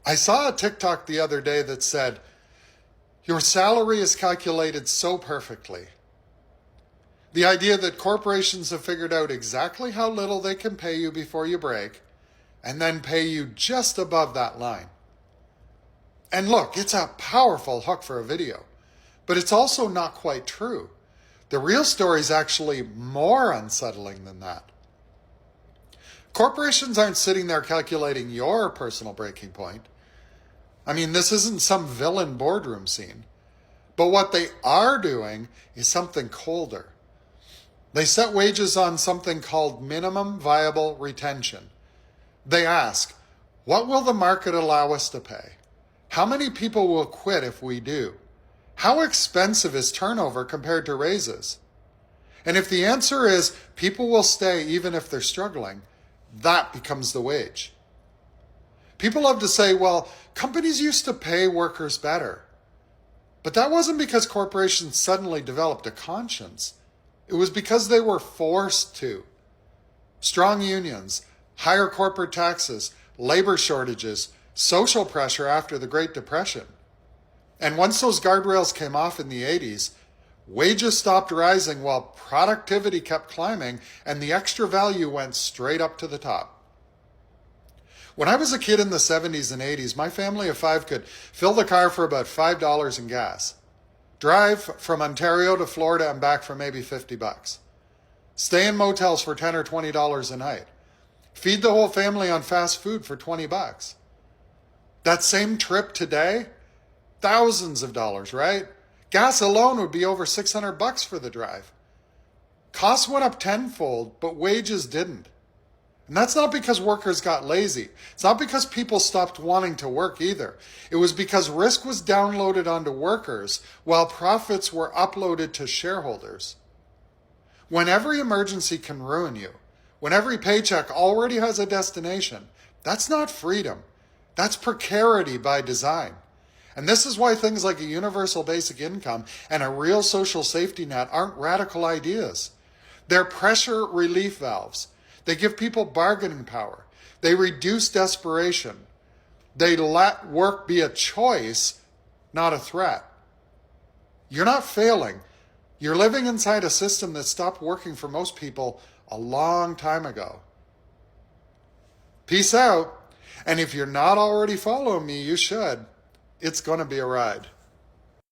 I saw a TikTok the other day that said, your salary is calculated so perfectly. The idea that corporations have figured out exactly how little they can pay you before you break and then pay you just above that line. And look, it's a powerful hook for a video, but it's also not quite true. The real story is actually more unsettling than that. Corporations aren't sitting there calculating your personal breaking point. I mean, this isn't some villain boardroom scene. But what they are doing is something colder. They set wages on something called minimum viable retention. They ask, what will the market allow us to pay? How many people will quit if we do? How expensive is turnover compared to raises? And if the answer is people will stay even if they're struggling, that becomes the wage. People love to say, well, companies used to pay workers better. But that wasn't because corporations suddenly developed a conscience. It was because they were forced to. Strong unions, higher corporate taxes, labor shortages, social pressure after the Great Depression. And once those guardrails came off in the 80s, wages stopped rising while productivity kept climbing and the extra value went straight up to the top. When I was a kid in the 70s and 80s, my family of 5 could fill the car for about $5 in gas, drive from Ontario to Florida and back for maybe $50, stay in motels for $10 or $20 a night, feed the whole family on fast food for $20. That same trip today, thousands of dollars, right? Gas alone would be over $600 for the drive. Costs went up tenfold, but wages didn't. And that's not because workers got lazy. It's not because people stopped wanting to work either. It was because risk was downloaded onto workers while profits were uploaded to shareholders. When every emergency can ruin you, when every paycheck already has a destination, that's not freedom. That's precarity by design. And this is why things like a universal basic income and a real social safety net aren't radical ideas. They're pressure relief valves. They give people bargaining power. They reduce desperation. They let work be a choice, not a threat. You're not failing. You're living inside a system that stopped working for most people a long time ago. Peace out. And if you're not already following me, you should. It's going to be a ride.